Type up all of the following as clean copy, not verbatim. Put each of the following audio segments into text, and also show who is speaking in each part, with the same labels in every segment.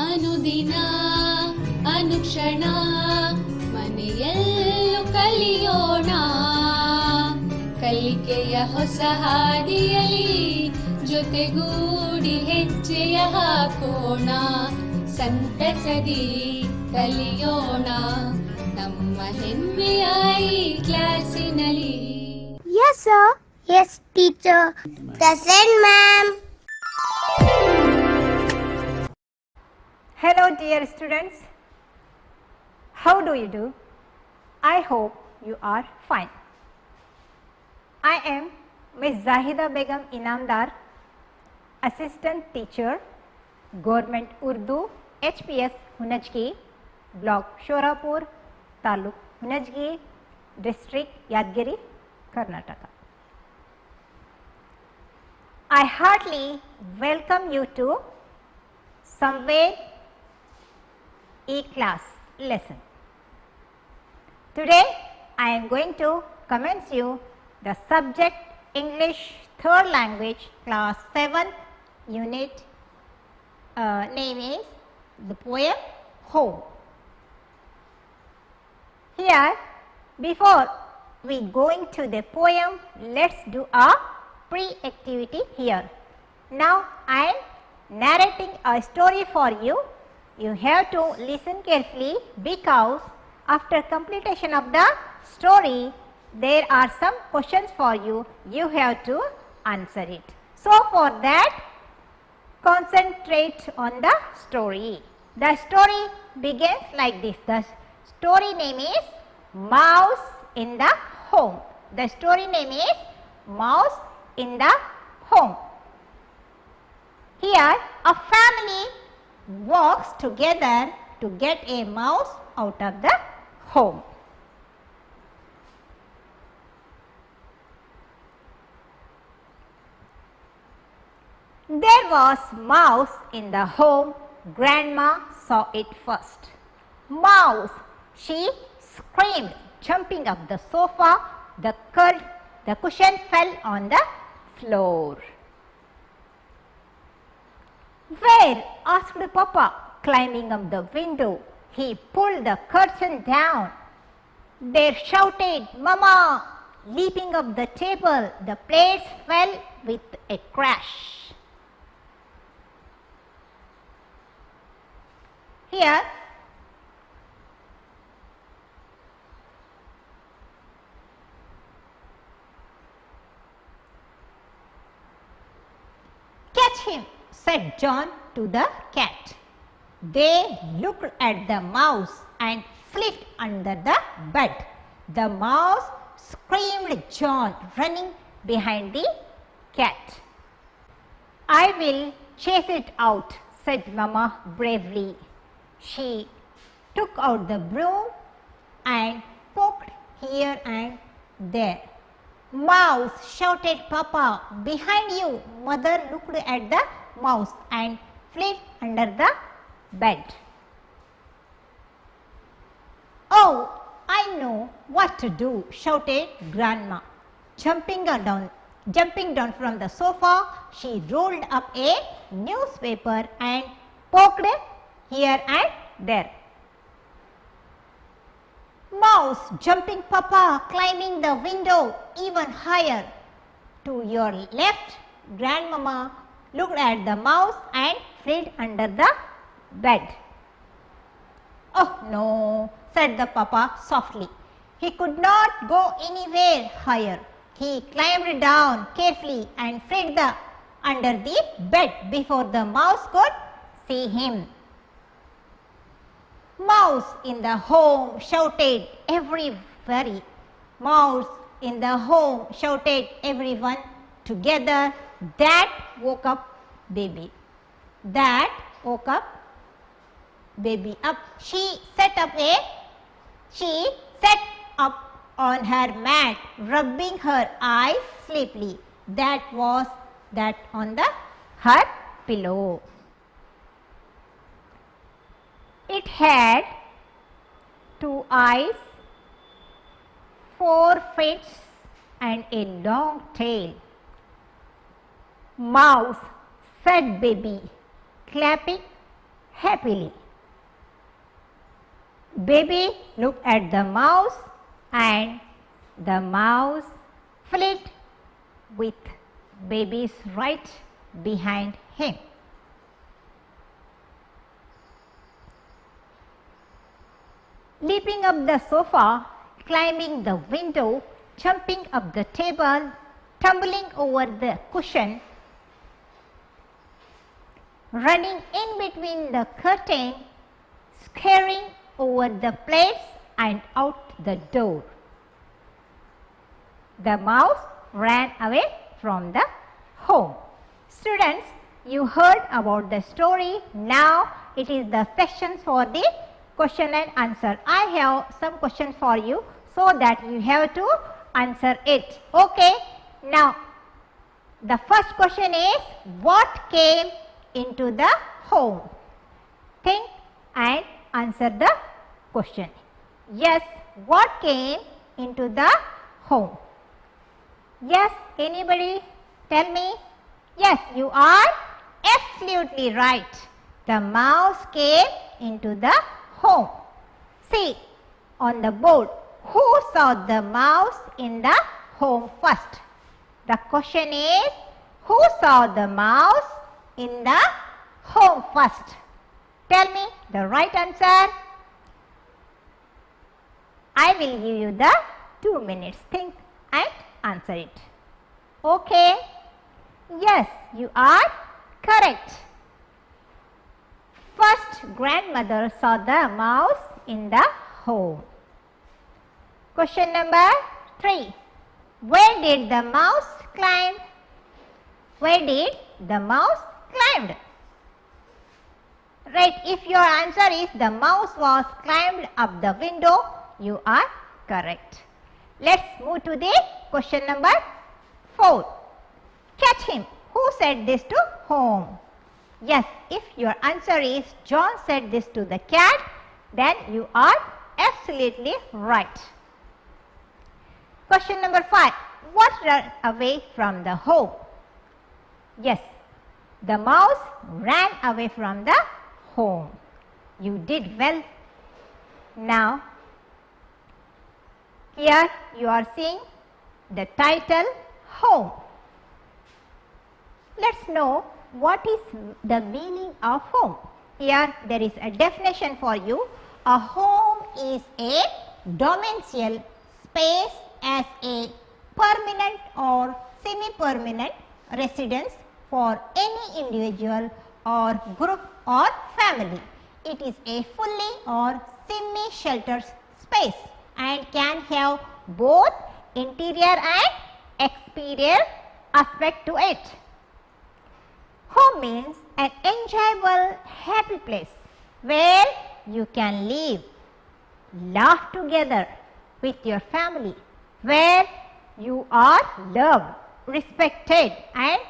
Speaker 1: ಅನುದಿನ ಅನುಕ್ಷಣ ಮನೆಯಲ್ಲೂ ಕಲಿಯೋಣ ಕಲಿಕೆಯ ಹೊಸ ಹಾದಿಯಲಿ ಜೊತೆಗೂಡಿ ಹೆಜ್ಜೆಯ ಹಾಕೋಣ ಸಂತಸದಿ ಕಲಿಯೋಣ ನಮ್ಮ ಹೆಮ್ಮೆಯ ಈ ಕ್ಲಾಸಿನಲ್ಲಿ.
Speaker 2: Yes, sir. Yes, teacher. Present, ma'am.
Speaker 3: Hello dear students, how do you do? I hope you are fine. I am Ms. Zahida Begum Inamdar, Assistant Teacher, Government Urdu, HPS Hunajgi, Block Shorapur, Taluk Hunajgi, District Yadgiri, Karnataka. I heartily welcome you to Somewhere E-class lesson. Today I am going to commence you the subject English third language class 7th unit. Name is the poem Home. Here, before we going to the poem, let's do a pre-activity here. Now I am narrating a story for you. You have to listen carefully because after completion of the story there are some questions for you. You have to answer it. So for that concentrate on the story. The story begins like this. The story name is Mouse in the Home. The story name is Mouse in the Home. Here a family walks together to get a mouse out of the home. There was mouse in the home. Grandma saw it first. Mouse, she screamed, jumping up the sofa. The cushion fell on the floor. Where? Asked Papa, climbing up the window. He pulled the curtain down. They shouted, Mama! Leaping up the table, the plates fell with a crash. Here, catch him, said John to the cat. They looked at the mouse and fled under the bed. The mouse screamed John, running behind the cat. I will chase it out, said Mama bravely. She took out the broom and poked here and there. Mouse, shouted Papa, behind you. Mother looked at the mouse and fled under the bed. Oh, I know what to do, shouted Grandma. Jumping down from the sofa, she rolled up a newspaper and poked here and there. Mouse, jumping Papa, climbing the window even higher. To your left, Grandmama looked at the mouse and fled under the bed. Oh no, said the Papa softly. He could not go anywhere higher. He climbed down carefully and fled under the bed before the mouse could see him. Mouse in the home, shouted everybody. Mouse in the home, shouted everyone together. That woke up baby. That woke up baby up. She sat up on her mat, rubbing her eyes sleepily. That was that on her pillow. It had 2 eyes, 4 feet and a long tail. Mouse, said baby, clapping happily. Baby looked at the mouse and the mouse fled with baby's right behind him. Leaping up the sofa, climbing the window, jumping up the table, tumbling over the cushion, running in between the curtain, scurrying over the plates and out the door. The mouse ran away from the home. Students, you heard about the story. Now it is the section for the question and answer. I have some questions for you so that you have to answer it. Okay. Now the first question is, what came into the home? Think and answer the question. Yes, what came into the home? Yes, anybody tell me? Yes, you are absolutely right. The mouse came into the home. See on the board, who saw the mouse in the home first? The question is, who saw the mouse in the home first? Tell me the right answer. I will give you the 2 minutes. Think and answer it. Okay. Yes, you are correct. First, grandmother saw the mouse in the home. Question number 3. Where did the mouse climb? Where did the mouse climb? Right, if your answer is the mouse was climbed up the window, you are correct. Let's move to the question number 4. Catch him. Who said this to whom? Yes, if your answer is John said this to the cat, then you are absolutely right. Question number 5. What ran away from the home? Yes, the mouse ran away from the home. You did well. Now, here you are seeing the title home. Let's know what is the meaning of home. Here there is a definition for you. A home is a domicile space as a permanent or semi-permanent residence for any individual or group or family. It is a fully or semi-sheltered space and can have both interior and exterior aspect to it. Home means an enjoyable, happy place where you can live, laugh together with your family, where you are loved, respected and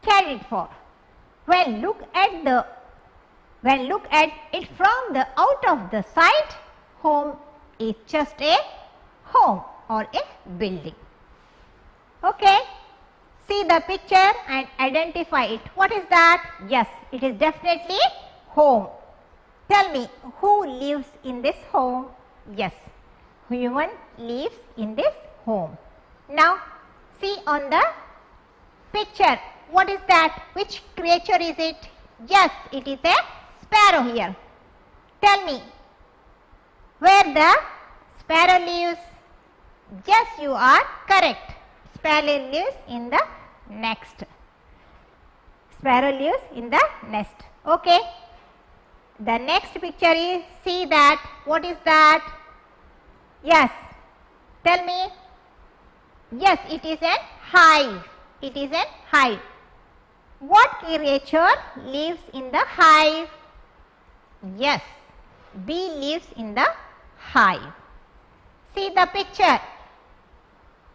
Speaker 3: cared for. When look at it from the out of the sight, home is just a home or a building. Okay. See the picture and identify it. What is that? Yes, it is definitely home. Tell me, who lives in this home? Yes, human lives in this home. Now, see on the picture, what is that? Which creature is it? Yes, it is a sparrow here. Tell me, where the sparrow lives? Yes, you are correct. Sparrow lives in the nest. Sparrow lives in the nest. Okay. The next picture is, see that, what is that? Yes. Tell me. Yes, it is an hive. It is an hive. What creature lives in the hive? Yes, bee lives in the hive. See the picture.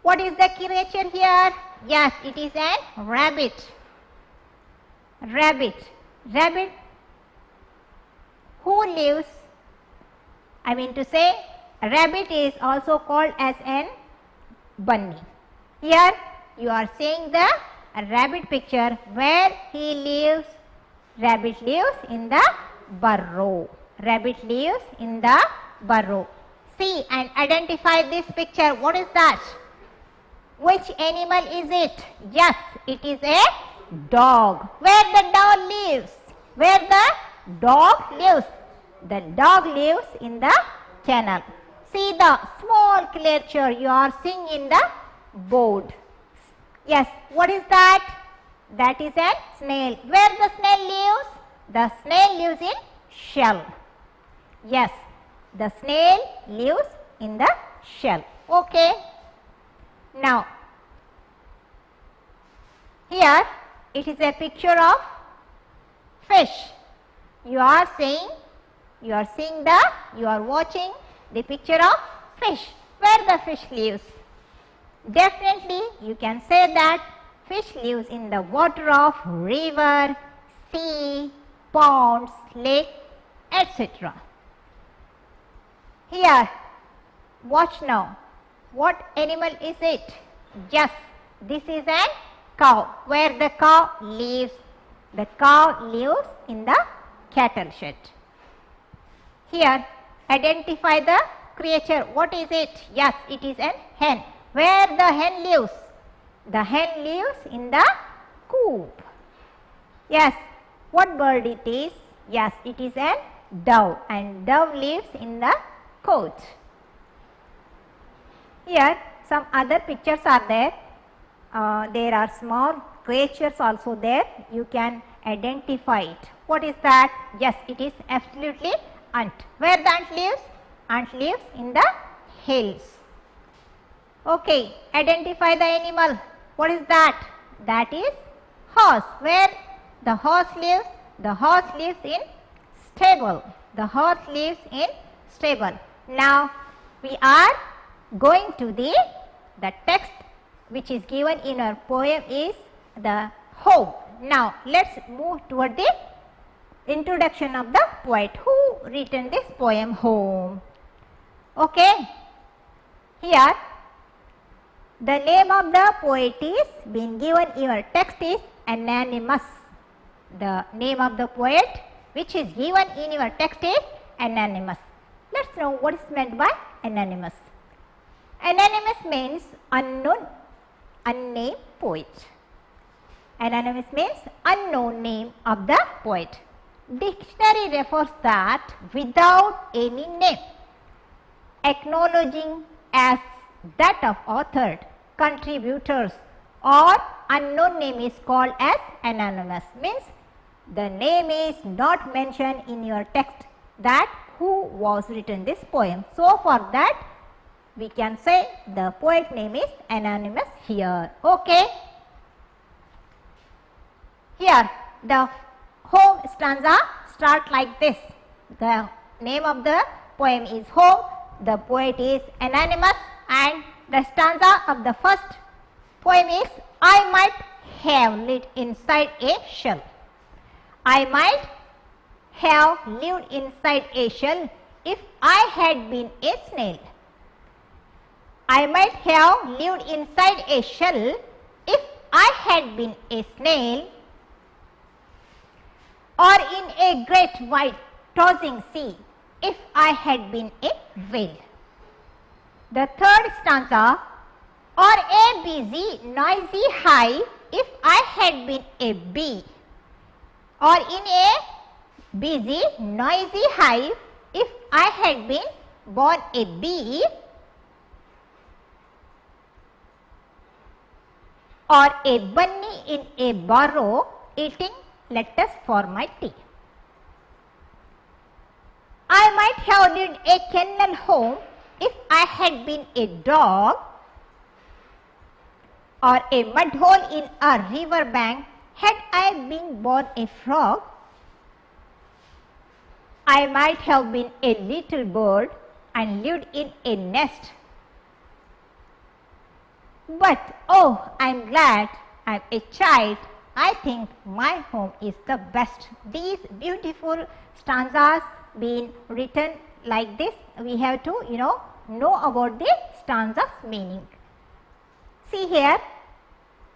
Speaker 3: What is the creature here? Yes, it is a rabbit. Rabbit. Rabbit. Who lives? I mean to say, rabbit is also called as an bunny. Here you are seeing the rabbit picture where he lives. Rabbit lives in the burrow. Rabbit lives in the burrow. See and identify this picture. What is that? Which animal is it? Yes, it is a dog. Where the dog lives? Where the dog lives? The dog lives in the kennel. See the small creature you are seeing in the board. Yes, what is that? That is a snail. Where the snail lives? The snail lives in shell. Yes, the snail lives in the shell. Okay. Now, here it is a picture of fish. You are watching the picture of fish. Where the fish lives? Definitely you can say that fish lives in the water of river, sea, ponds, lake, etc. Here, watch now. What animal is it? Yes, this is a cow. Where the cow lives? The cow lives in the cattle shed. Here, identify the creature. What is it? Yes, it is a hen. Where the hen lives? The hen lives in the coop. Yes, what bird it is? Yes, it is a dove, and dove lives in the cote. Here some other pictures are there. There are small creatures also there. You can identify it. What is that? Yes, it is absolutely ant. Where the ant lives? Ant lives in the hills. Okay, identify the animal. What is that? That is horse. Where the horse lives? The horse lives in stable. The horse lives in stable. Now we are going to the text which is given in our poem is the home. Now let's move toward the introduction of the poet. Who written this poem Home? Okay, here the name of the poet is being given in your text is anonymous. The name of the poet which is given in your text is anonymous. Let's know what is meant by anonymous. Anonymous means unknown, unnamed poet. Anonymous means unknown name of the poet. Dictionary refers that without any name, acknowledging as that of author, contributors or unknown name is called as anonymous. Means the name is not mentioned in your text that who was written this poem. So for that we can say the poet name is anonymous here. Okay. Here the home stanza start like this. The name of the poem is Home. The poet is anonymous, and the stanza of the first poem is I might have lived inside a shell. I might have lived inside a shell if I had been a snail. I might have lived inside a shell if I had been a snail, or in a great wide tossing sea if I had been a whale. The third stanza, or a busy noisy hive if I had been a bee, or in a busy noisy hive if I had been born a bee, or a bunny in a burrow eating lettuce for my tea. I might have lived a kennel home if I had been a dog, or a mud hole in a river bank had I been born a frog. I might have been a little bird and lived in a nest. But oh, I'm glad I'm a child. I think my home is the best. These beautiful stanzas being written like this, we have to know about the stanza's meaning. See here,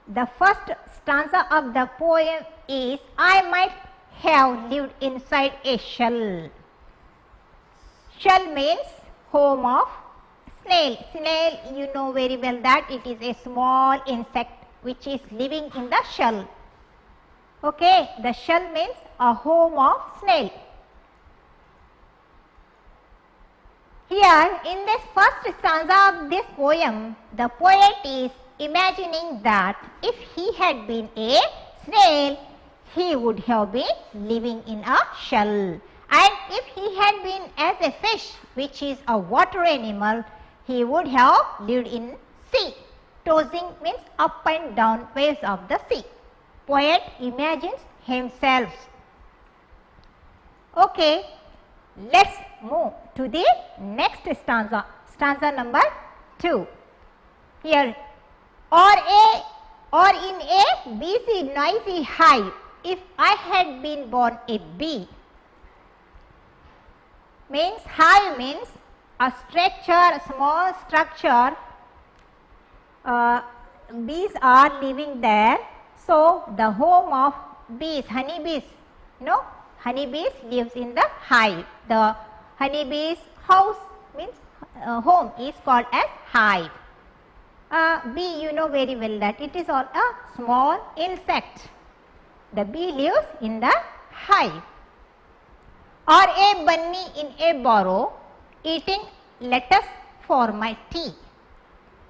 Speaker 3: the first stanza of the poem is I might have lived inside a shell. Shell means home of snail. Snail, you know very well that it is a small insect which is living in the shell. Okay, the shell means a home of snail. Here in this first stanza of this poem, the poet is imagining that if he had been a snail, he would have been living in a shell. And if he had been as a fish, which is a water animal, he would have lived in sea. Tossing means up and down waves of the sea. Poet imagines himself. Okay, let's move to the next stanza, stanza number 2. Here, or in a busy noisy hive, if I had been born a bee. Means hive means a structure, small structure. Bees are living there. So the home of bees, honeybees, honeybees lives in the hive. The honeybees house means home is called as hive. Bee, you know very well that it is all a small insect. The bee lives in the hive. Or a bunny in a burrow eating lettuce for my tea.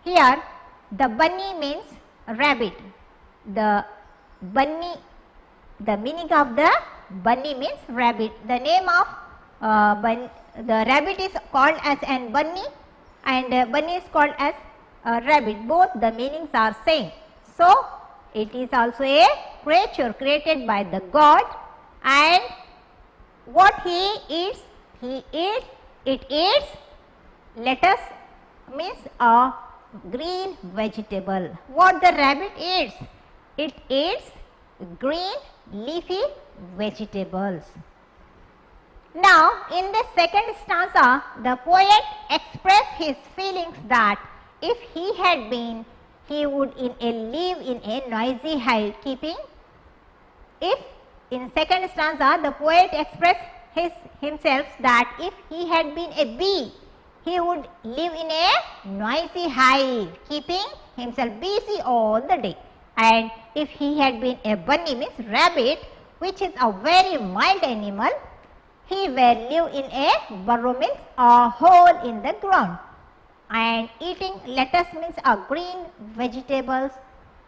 Speaker 3: Here the bunny means rabbit. The bunny, the meaning of the bunny means rabbit. The name of the rabbit is called as an bunny and bunny is called as rabbit. Both the meanings are same. So it is also a creature created by the God, and what he eats, it eats lettuce means a green vegetable. What the rabbit eats? It eats green leafy vegetables. Now in the second stanza, the poet expressed his feelings that if he had been, he would live in a noisy hive keeping. If in second stanza the poet expressed himself that if he had been a bee, he would live in a noisy hive keeping himself busy all the day. And if he had been a bunny means rabbit, which is a very mild animal, he will live in a burrow means a hole in the ground. And eating lettuce means a green vegetables,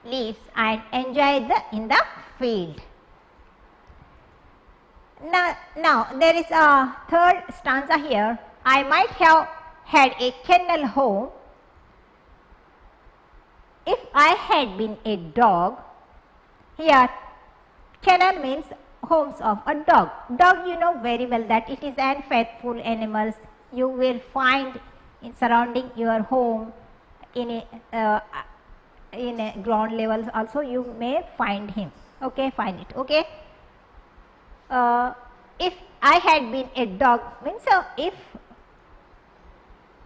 Speaker 3: leaves, and enjoy in the field. Now there is a third stanza here. I might have had a kennel home if I had been a dog. Here kennel means homes of a dog. Dog, you know very well that it is an faithful animal. You will find in surrounding your home in a ground level also you may find him. Okay, find it. Okay. If I had been a dog means if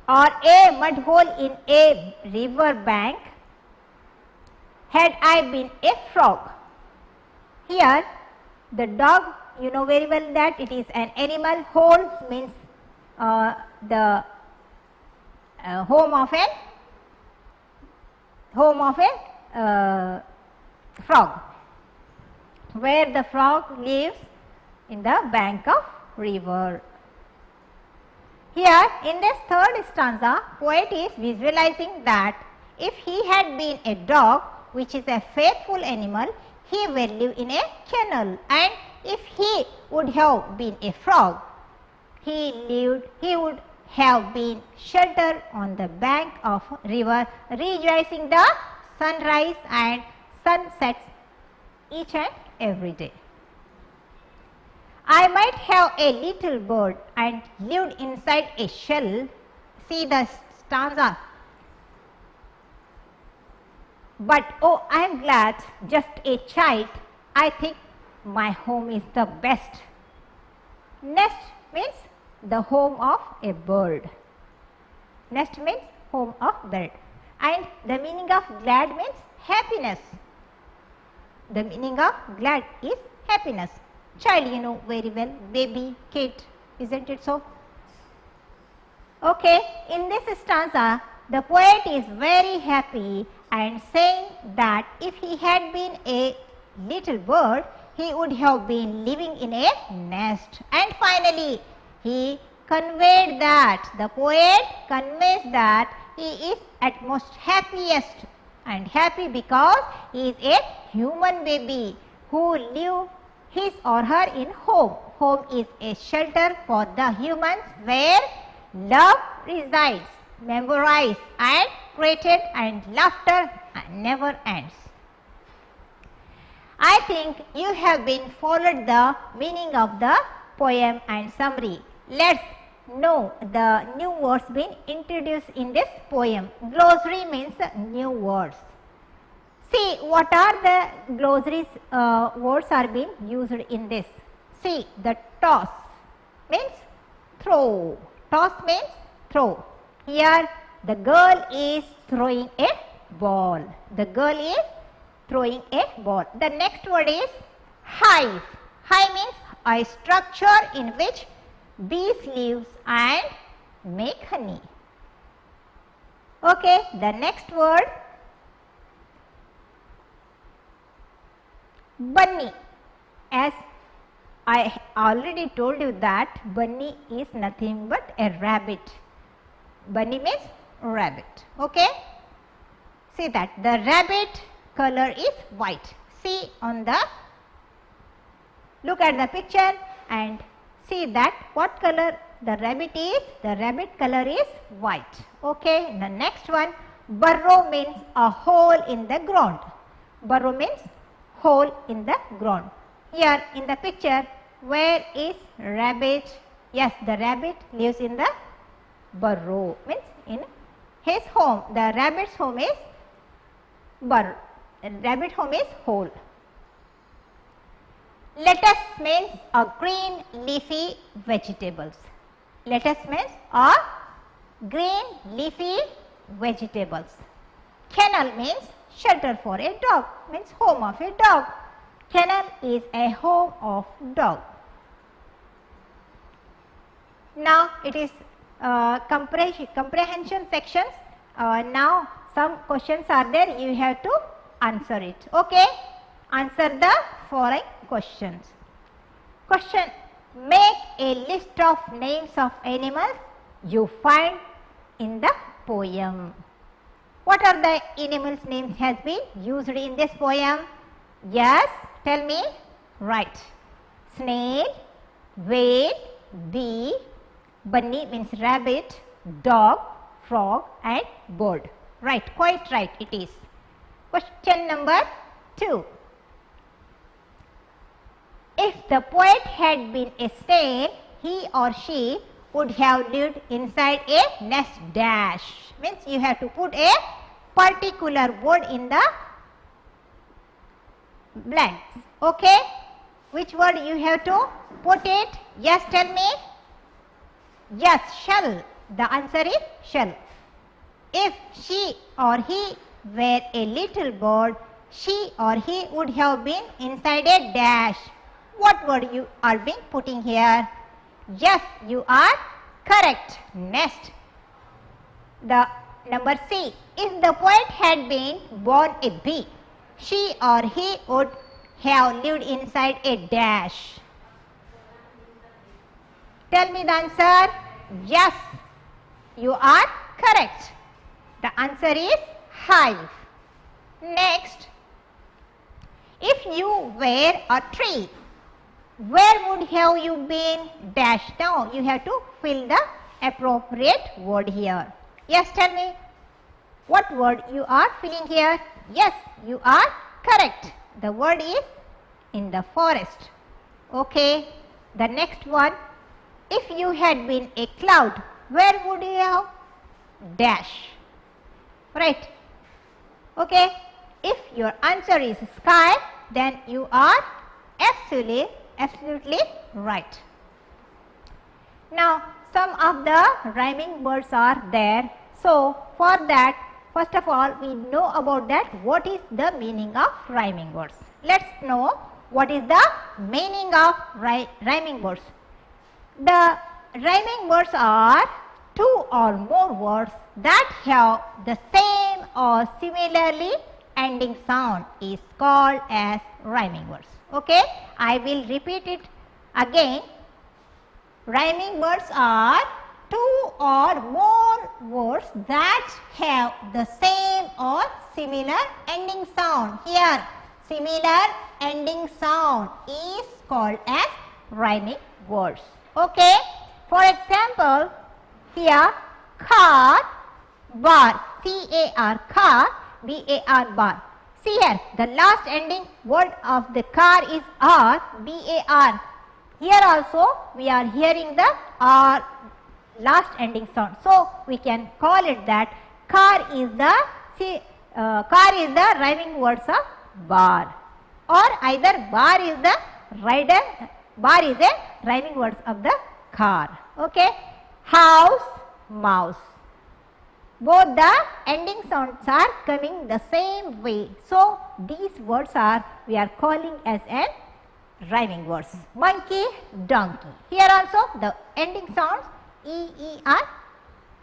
Speaker 3: or a mud hole in a river bank, had I been a frog. Here the dog, you know very well that it is an animal. Hole means the home of a frog, where the frog lives in the bank of river. Here in this third stanza, poet is visualizing that if he had been a dog, which is a faithful animal, he will live in a kennel, and if he would have been a frog, he would have been sheltered on the bank of river, rejoicing the sunrise and sunsets each and every day. I might have a little bird and lived inside a shell. See the stanza. But oh, I am glad, just a child, I think my home is the best. Nest means the home of a bird. Nest means home of bird. And the meaning of glad means happiness. The meaning of glad is happiness. Child, you know very well, baby, kid, isn't it so? Okay, in this stanza, the poet is very happy and saying that if he had been a little bird, he would have been living in a nest. And finally, he conveyed that, the poet conveys that he is at most happiest and happy because he is a human baby who live his or her in home. Home is a shelter for the humans where love resides, memorized and created, and laughter never ends. I think you have been followed the meaning of the poem and summary. Let's know the new words being introduced in this poem. Glossary means new words. See what are the glossaries words are being used in this. See, the toss means throw. Toss means throw. Here the girl is throwing a ball. The girl is throwing a ball. The next word is hive. Hive means a structure in which bees live and make honey. Okay, the next word bunny. As I already told you that bunny is nothing but a rabbit. Bunny means rabbit. Okay. See that the rabbit color is white. See on the, look at the picture and see that what color the rabbit is. The rabbit color is white. Okay. The next one, burrow means a hole in the ground. Burrow means hole in the ground. Here in the picture, where is rabbit? Yes, the rabbit lives in the burrow, means in his home. The rabbit's home is burrow. The rabbit home is hole. Lettuce means a green leafy vegetables. Lettuce means a green leafy vegetables. Kennel means shelter for a dog, means home of a dog. Kennel is a home of dog. Now it is comprehension sections. Now some questions are there, you have to answer it. Okay, answer the following questions. Question: make a list of names of animals you find in the poem. What are the animals' names has been used in this poem? Yes, tell me. Right. Snail, whale, bee, bunny means rabbit, dog, frog and bird. Right, quite right it is. Question number 2. If the poet had been a snail, he or she would have lived inside a nest dash. Means you have to put a particular word in the blanks. Okay, which word you have to put it? Yes, tell me. Yes, shall. The answer is shall. If she or he were a little bird, she or he would have been inside a dash. What word you are being putting here? Yes, you are correct. Nest. The number C. If the poet had been born a bee, she or he would have lived inside a dash. Tell me the answer. Yes, you are correct. The answer is hive. Next, if you were a tree, where would have you been dash? Now you have to fill the appropriate word here. Yes, tell me what word you are filling here. Yes, you are correct. The word is in the forest. Okay, the next one. If you had been a cloud, where would you have dash? Right. Okay. If your answer is sky, then you are absolutely right. Now, some of the rhyming words are there. So, for that, first of all, we know about that. What is the meaning of rhyming words? Let's know what is the meaning of rhyming words? The rhyming words are two or more words that have the same or similarly ending sound is called as rhyming words. Okay, I will repeat it again. Rhyming words are two or more words that have the same or similar ending sound. Here, similar ending sound is called as rhyming words. Okay, for example, here car, bar, C-A-R, car, B-A-R, bar. See here, the last ending word of the car is R, B-A-R. Here also we are hearing the R last ending sound. So we can call it that car is the rhyming words of bar, or either bar is the rhyming words of the car. Okay, house, mouse. Both the ending sounds are coming the same way. So these words are we are calling as an rhyming words. Monkey, donkey. Here also the ending sounds E are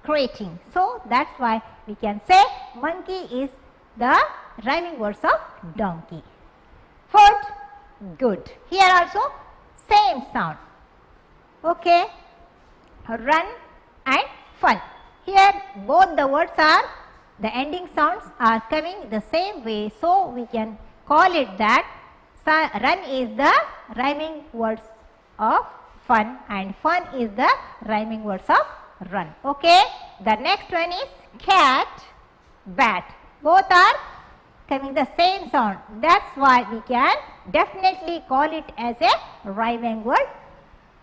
Speaker 3: creating. So that's why we can say monkey is the rhyming words of donkey. Foot, good. Here also same sound. Okay. Run and fun. Here both the words are, the ending sounds are coming the same way. So we can call it that run is the rhyming words of fun and fun is the rhyming words of run. Okay. The next one is cat, bat. Both are coming the same sound. That's why we can definitely call it as a rhyming word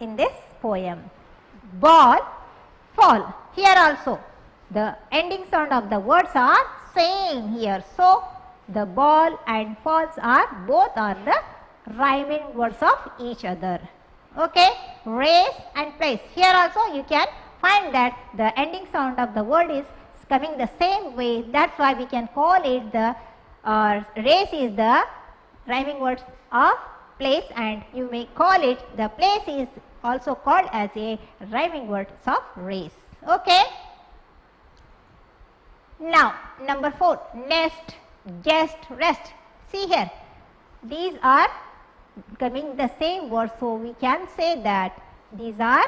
Speaker 3: in this poem. Ball, fall. Here also the ending sound of the words are same here. So the ball and falls are both are the rhyming words of each other. Okay. Race and place. Here also you can find that the ending sound of the word is coming the same way. That's why we can call it the race is the rhyming words of place, and you may call it the place is also called as a rhyming words of race. Okay. Now number 4, nest, guest, rest. See here, these are coming the same words, so we can say that these are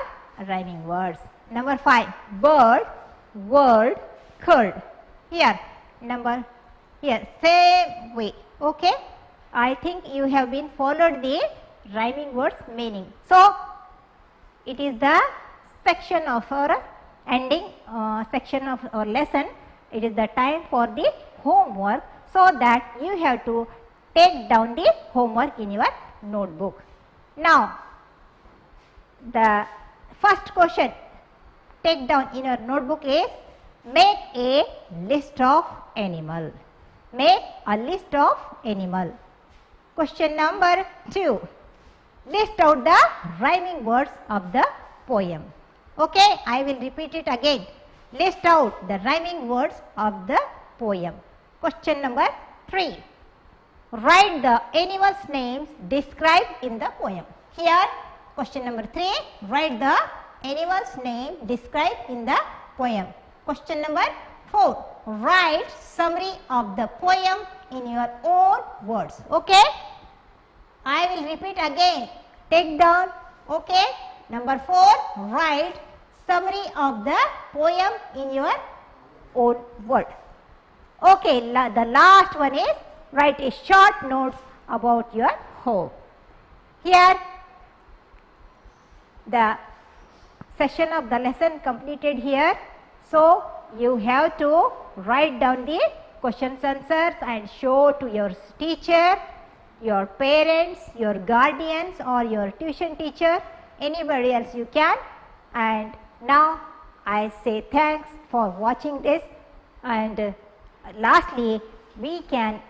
Speaker 3: rhyming words. Number 5, bird, word, curd. Here same way. Okay, I think you have been followed the rhyming words meaning. So it is the section of our ending section of our lesson. It is the time for the homework, so that you have to take down the homework in your notebook. Now the first question take down in your notebook is make a list of animal. Make a list of animal. Question number 2, list out the rhyming words of the poem. Okay, I will repeat it again. List out the rhyming words of the poem. Question number 3, write the animals' names described in the poem. Here question number 3, write the animals' name described in the poem. Question number 4, write summary of the poem in your own words. Okay, I will repeat again. Take down. Okay, number 4, write summary of the poem in your own word. Okay, the last one is write a short notes about your home. Here the session of the lesson completed here. So you have to write down the questions answers and show to your teacher, your parents, your guardians or your tuition teacher, anybody else you can. And now I say thanks for watching this, and lastly we can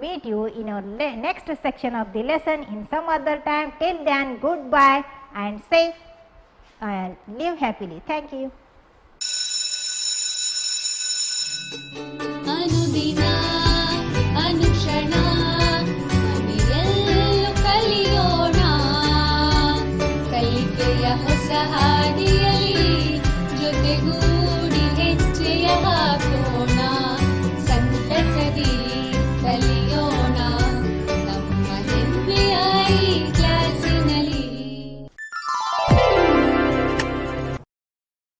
Speaker 3: meet you in our next section of the lesson in some other time. Till then, goodbye and safe and live happily. Thank you.
Speaker 1: अनुदिना अनुक्षणा